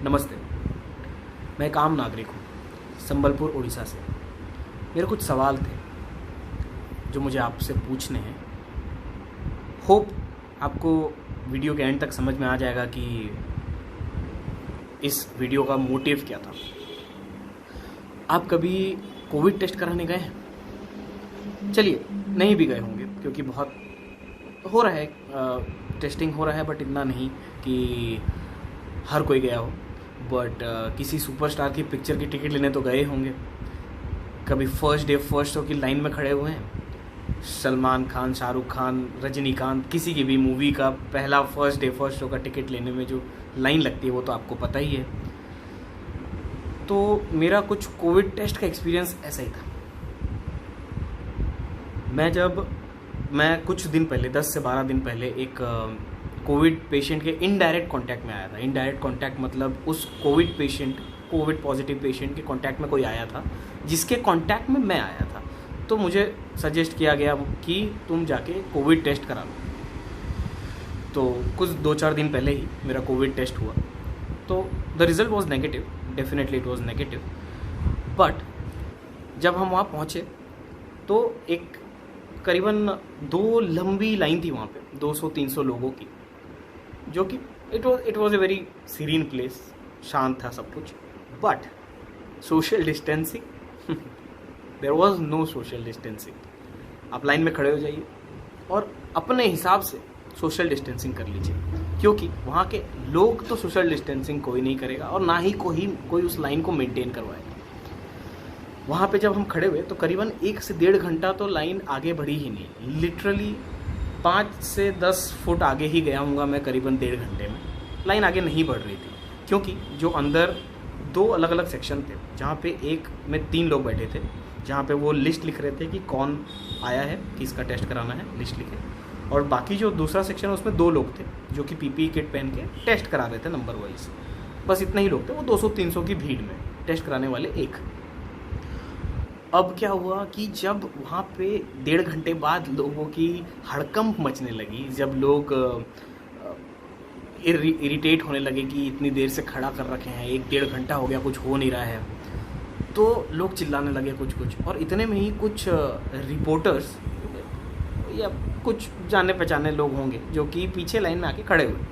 नमस्ते। मैं एक आम नागरिक हूँ, संबलपुर उड़ीसा से। मेरे कुछ सवाल थे जो मुझे आपसे पूछने हैं। होप आपको वीडियो के एंड तक समझ में आ जाएगा कि इस वीडियो का मोटिव क्या था। आप कभी कोविड टेस्ट कराने गए हैं? चलिए, नहीं भी गए होंगे क्योंकि बहुत हो रहा है, टेस्टिंग हो रहा है, बट इतना नहीं कि हर कोई गया हो। बट किसी सुपरस्टार की पिक्चर की टिकट लेने तो गए होंगे। कभी फर्स्ट डे फर्स्ट शो की लाइन में खड़े हुए हैं। सलमान खान, शाहरुख खान, रजनीकांत, किसी की भी मूवी का पहला फर्स्ट डे फर्स्ट शो का टिकट लेने में जो लाइन लगती है वो तो आपको पता ही है। तो मेरा कुछ कोविड टेस्ट का एक्सपीरियंस ऐसा ही था। मैं कुछ दिन पहले, 10 से 12 दिन पहले एक कोविड पेशेंट के इनडायरेक्ट कांटेक्ट में आया था। इनडायरेक्ट कांटेक्ट मतलब उस कोविड पॉजिटिव पेशेंट के कांटेक्ट में कोई आया था जिसके कांटेक्ट में मैं आया था। तो मुझे सजेस्ट किया गया कि तुम जाके कोविड टेस्ट करा लो। तो कुछ 2-4 दिन पहले ही मेरा कोविड टेस्ट हुआ। तो the result was negative, definitely it was negative. But जब हम वहाँ पहुँचे तो एक करीबन 2 लंबी लाइन थी वहाँ पे, 200-300 लोगों की, जो कि it was a very serene place, शांत था सब कुछ। But social distancing there was no social distancing. आप लाइन में खड़े हो जाइए और अपने हिसाब से सोशल डिस्टेंसिंग कर लीजिए, क्योंकि वहाँ के लोग तो सोशल डिस्टेंसिंग कोई नहीं करेगा और ना ही कोई उस लाइन को मेंटेन करवाएगा। वहाँ पे जब हम खड़े हुए तो करीबन 1 से 1.5 घंटा तो लाइन आगे बढ़ी ही नहीं। लिटरली 5 से 10 फुट आगे ही गया हूँगा मैं करीबन 1.5 घंटे में। लाइन आगे नहीं बढ़ रही थी क्योंकि जो अंदर 2 अलग अलग सेक्शन थे, जहाँ पे एक में 3 लोग बैठे थे, जहाँ पे वो लिस्ट लिख रहे थे कि कौन आया है, किसका टेस्ट कराना है, लिस्ट लिखे। और बाकी जो दूसरा सेक्शन है उसमें 2 लोग थे जो कि पीपीई किट पहन के टेस्ट करा रहे थे नंबर वाइज। बस इतने ही लोग थे, वो 200-300 की भीड़ में टेस्ट कराने वाले एक। अब क्या हुआ कि जब वहाँ पे 1.5 घंटे बाद लोगों की हड़कंप मचने लगी, जब लोग इरिटेट होने लगे कि इतनी देर से खड़ा कर रखे हैं, 1-1.5 घंटा हो गया, कुछ हो नहीं रहा है, तो लोग चिल्लाने लगे कुछ। और इतने में ही कुछ रिपोर्टर्स या कुछ जाने पहचाने लोग होंगे जो कि पीछे लाइन में आके खड़े हुए।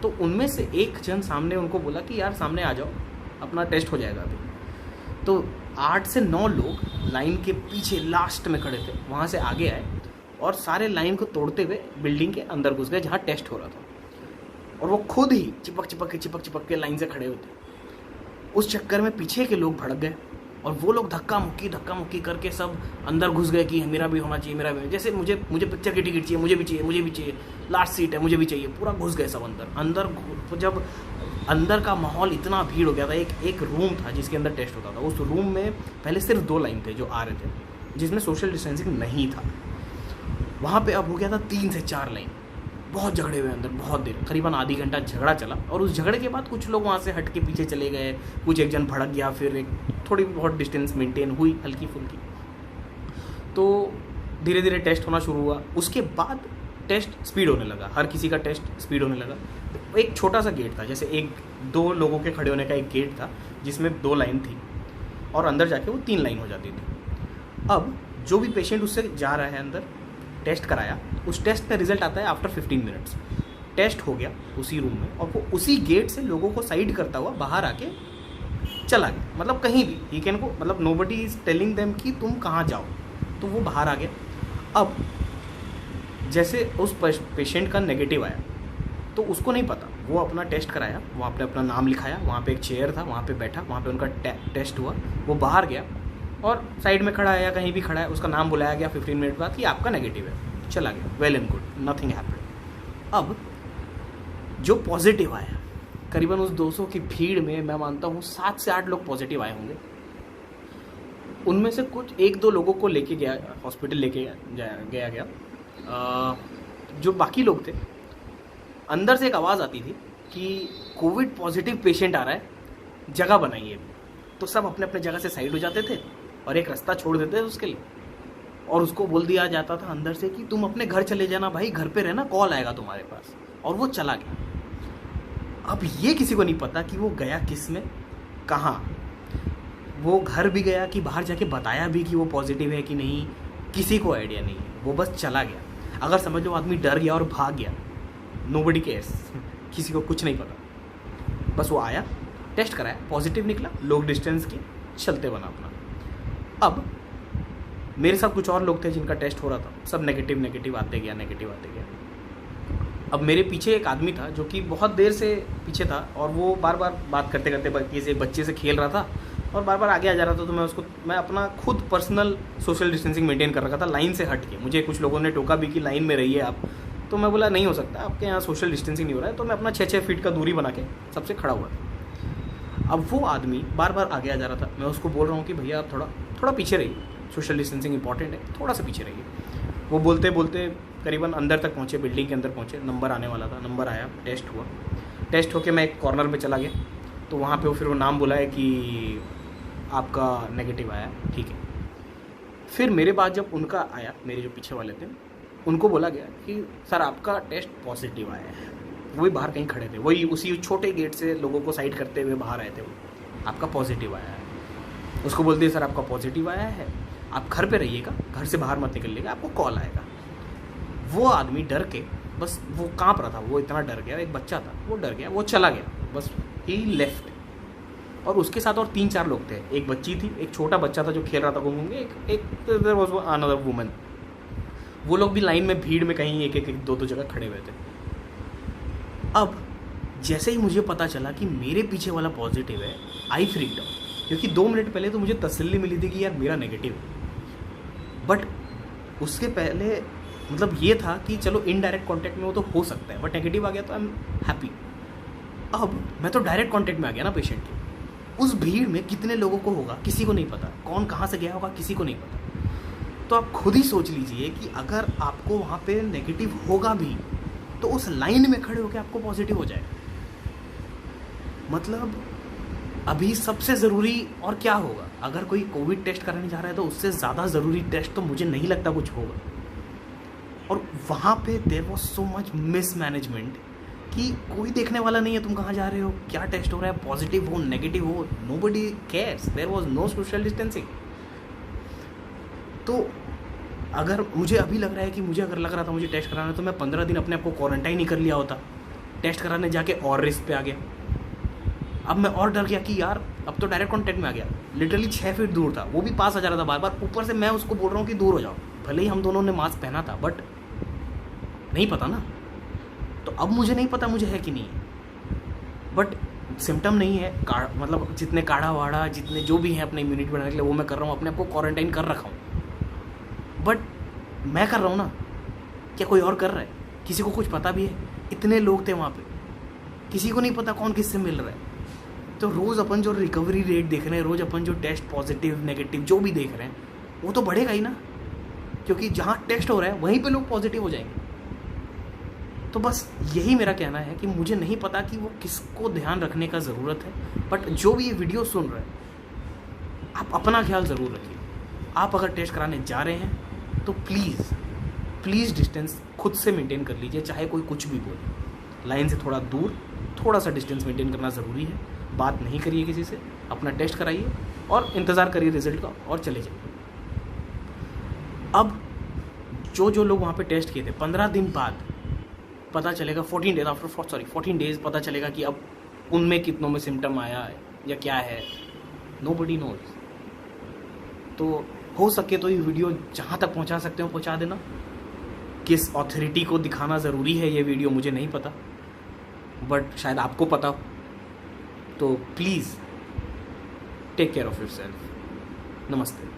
तो उनमें से एक जन सामने उनको बोला कि यार सामने आ जाओ, अपना टेस्ट हो जाएगा अभी। तो 8 से 9 लोग लाइन के पीछे लास्ट में खड़े थे, वहाँ से आगे आए और सारे लाइन को तोड़ते हुए बिल्डिंग के अंदर घुस गए जहाँ टेस्ट हो रहा था। और वो खुद ही चिपक के लाइन से खड़े हुए थे। उस चक्कर में पीछे के लोग भड़क गए और वो लोग धक्का मुक्की करके सब अंदर घुस गए कि मेरा भी होना चाहिए, मेरा भी। जैसे मुझे पिक्चर की टिकट चाहिए, मुझे भी चाहिए, लास्ट सीट है, मुझे भी चाहिए। पूरा घुस गए सब अंदर। जब अंदर का माहौल इतना भीड़ हो गया था, एक रूम था जिसके अंदर टेस्ट होता था। उस रूम में पहले सिर्फ 2 लाइन थे जो आ रहे थे, जिसमें सोशल डिस्टेंसिंग नहीं था। वहाँ पे अब हो गया था 3 से 4 लाइन। बहुत झगड़े हुए अंदर, बहुत देर, करीबन आधी घंटा झगड़ा चला। और उस झगड़े के बाद कुछ लोग वहाँ से हट के पीछे चले गए, कुछ एक जन भड़क गया, फिर एक थोड़ी बहुत डिस्टेंस मेंटेन हुई हल्की फुल्की। तो धीरे धीरे टेस्ट होना शुरू हुआ। उसके बाद टेस्ट स्पीड होने लगा, हर किसी का टेस्ट स्पीड होने लगा। तो एक छोटा सा गेट था, जैसे 1-2 लोगों के खड़े होने का एक गेट था जिसमें 2 लाइन थी और अंदर जाके वो 3 लाइन हो जाती थी। अब जो भी पेशेंट उससे जा रहा है अंदर, टेस्ट कराया, उस टेस्ट का रिजल्ट आता है आफ्टर 15 मिनट्स। टेस्ट हो गया उसी रूम में और वो उसी गेट से लोगों को साइड करता हुआ बाहर आके चला गया। मतलब कहीं भी ही कैन को, मतलब नोबडी इज टेलिंग देम कि तुम कहाँ जाओ, तो वो बाहर आ गया। अब जैसे उस पेशेंट का नेगेटिव आया तो उसको नहीं पता, वो अपना टेस्ट कराया, वहाँ पे अपना नाम लिखाया, वहाँ पे एक चेयर था, वहाँ पे बैठा, वहाँ पे उनका टेस्ट हुआ, वो बाहर गया और साइड में खड़ा है या कहीं भी खड़ा है, उसका नाम बुलाया गया 15 मिनट बाद कि आपका नेगेटिव है, चला गया, well and good, nothing happened. अब जो पॉजिटिव आया, करीबन उस 200 की भीड़ में मैं मानता हूँ 7 से 8 लोग पॉजिटिव आए होंगे। उनमें से कुछ 1-2 लोगों को लेके गया, हॉस्पिटल लेके गया। जो बाकी लोग थे, अंदर से एक आवाज़ आती थी कि कोविड पॉजिटिव पेशेंट आ रहा है, जगह बनाइए। तो सब अपने अपने जगह से साइड हो जाते थे और एक रास्ता छोड़ देते थे उसके लिए, और उसको बोल दिया जाता था अंदर से कि तुम अपने घर चले जाना भाई, घर पे रहना, कॉल आएगा तुम्हारे पास। और वो चला गया। अब ये किसी को नहीं पता कि वो गया किस में, कहाँ, वो घर भी गया कि बाहर जाके बताया भी कि वो पॉजिटिव है कि नहीं, किसी को आइडिया नहीं है। वो बस चला गया। अगर समझ लो आदमी डर गया और भाग गया, नोबडी केयर्स, किसी को कुछ नहीं पता। बस वो आया, टेस्ट कराया, पॉजिटिव निकला, लोग डिस्टेंस किए, चलते बना अपना। अब मेरे साथ कुछ और लोग थे जिनका टेस्ट हो रहा था, सब नेगेटिव आते गया। अब मेरे पीछे एक आदमी था जो कि बहुत देर से पीछे था और वो बार बार बात करते करते बच्चे से खेल रहा था और बार बार आगे आ जा रहा था। तो मैं अपना खुद पर्सनल सोशल डिस्टेंसिंग मेंटेन कर रखा था, लाइन से हट के। मुझे कुछ लोगों ने टोका भी कि लाइन में रहिए आप, तो मैं बोला नहीं हो सकता, आपके यहाँ सोशल डिस्टेंसिंग नहीं हो रहा है। तो मैं अपना 6-6 फीट का दूरी बना के सबसे खड़ा हुआ था। अब वो आदमी बार बार आगे आ जा रहा था। मैं उसको बोल रहा हूँ कि भैया आप थोड़ा पीछे रहिए, सोशल डिस्टेंसिंग इंपॉर्टेंट है, थोड़ा सा पीछे रहिए। वो बोलते बोलते करीबन अंदर तक पहुँचे, बिल्डिंग के अंदर पहुँचे। नंबर आने वाला था, नंबर आया, टेस्ट हुआ। टेस्ट होके मैं एक कॉर्नर में चला गया, तो वहाँ पे फिर वो नाम बुलाया कि आपका नेगेटिव आया, ठीक है। फिर मेरे बाद जब उनका आया, मेरे जो पीछे वाले थे, उनको बोला गया कि सर आपका टेस्ट पॉजिटिव आया है। वही बाहर कहीं खड़े थे, वही उसी छोटे गेट से लोगों को साइड करते हुए बाहर आए थे। वो आपका पॉजिटिव आया है। उसको बोलते सर आपका पॉजिटिव आया है, आप घर पे रहिएगा, घर से बाहर मत निकलिएगा, आपको कॉल आएगा। वो आदमी डर के, बस वो काँप रहा था, वो इतना डर गया। एक बच्चा था, वो डर गया, वो चला गया, बस ही लेफ्ट। और उसके साथ और 3-4 लोग थे। एक बच्ची थी, एक छोटा बच्चा था जो खेल रहा था घूम के, एक देयर वाज अनदर वुमन। वो लोग भी लाइन में, भीड़ में कहीं एक 2 जगह खड़े हुए थे। अब जैसे ही मुझे पता चला कि मेरे पीछे वाला पॉजिटिव है, आई फ्रीक्ड आउट, क्योंकि 2 मिनट पहले तो मुझे तसल्ली मिली थी कि यार मेरा नेगेटिव है। बट उसके पहले मतलब ये था कि चलो इनडायरेक्ट कांटेक्ट में वो तो हो सकता है, बट नेगेटिव आ गया तो आई एम हैप्पी। अब मैं तो डायरेक्ट कांटेक्ट में आ गया ना पेशेंट के। उस भीड़ में कितने लोगों को होगा किसी को नहीं पता, कौन कहाँ से गया होगा किसी को नहीं पता। तो आप खुद ही सोच लीजिए कि अगर आपको वहाँ पे नेगेटिव होगा भी तो उस लाइन में खड़े होकर आपको पॉजिटिव हो जाएगा। मतलब अभी सबसे ज़रूरी और क्या होगा, अगर कोई कोविड टेस्ट कराने जा रहा है तो उससे ज़्यादा ज़रूरी टेस्ट तो मुझे नहीं लगता कुछ होगा। और वहाँ पे there was so much mismanagement कि कोई देखने वाला नहीं है तुम कहाँ जा रहे हो, क्या टेस्ट हो रहा है, पॉजिटिव हो नेगेटिव हो, nobody cares, there was no social distancing. तो अगर मुझे अभी लग रहा है कि मुझे अगर लग रहा था मुझे टेस्ट कराना तो मैं 15 दिन अपने आप को क्वारंटाइन ही कर लिया होता, टेस्ट कराने जाके और रिस्क पे आ गया। अब मैं और डर गया कि यार अब तो डायरेक्ट कॉन्टैक्ट में आ गया, लिटरली 6 फीट दूर था, वो भी पास आ जा रहा था बार बार। ऊपर से मैं उसको बोल रहा हूँ कि दूर हो जाओ, भले ही हम दोनों ने मास्क पहना था, बट नहीं पता ना। तो अब मुझे नहीं पता मुझे है कि नहीं है, बट सिम्टम नहीं है, मतलब जितने काढ़ा वाढ़ा जितने जो भी हैं अपने इम्यूनिटी बढ़ाने के लिए वो मैं कर रहा हूँ, अपने आप को क्वारंटाइन कर रखा हूँ। बट मैं कर रहा हूँ ना, क्या कोई और कर रहा है? किसी को कुछ पता भी है? इतने लोग थे वहाँ पे, किसी को नहीं पता कौन किससे मिल रहा है। तो रोज़ अपन जो रिकवरी रेट देख रहे हैं, रोज़ अपन जो टेस्ट पॉजिटिव नेगेटिव जो भी देख रहे हैं, वो तो बढ़ेगा ही ना, क्योंकि जहाँ टेस्ट हो रहा है वहीं पे लोग पॉजिटिव हो जाएंगे। तो बस यही मेरा कहना है कि मुझे नहीं पता कि वो किसको ध्यान रखने का ज़रूरत है, बट जो भी ये वीडियो सुन रहे हैं आप अपना ख्याल ज़रूर रखिए। आप अगर टेस्ट कराने जा रहे हैं तो प्लीज़ डिस्टेंस खुद से मेंटेन कर लीजिए, चाहे कोई कुछ भी बोले। लाइन से थोड़ा दूर, थोड़ा सा डिस्टेंस मेंटेन करना ज़रूरी है। बात नहीं करिए किसी से, अपना टेस्ट कराइए और इंतज़ार करिए रिजल्ट का और चले जाइए। अब जो लोग वहाँ पे टेस्ट किए थे 15 दिन बाद पता चलेगा, 14 डेज पता चलेगा कि अब उनमें कितनों में सिम्टम आया है या क्या है, नोबडी नोज। तो हो सके तो ये वीडियो जहाँ तक पहुँचा सकते हो पहुँचा देना। किस अथॉरिटी को दिखाना ज़रूरी है ये वीडियो मुझे नहीं पता, बट शायद आपको पता हो। तो please take care of yourself. नमस्ते।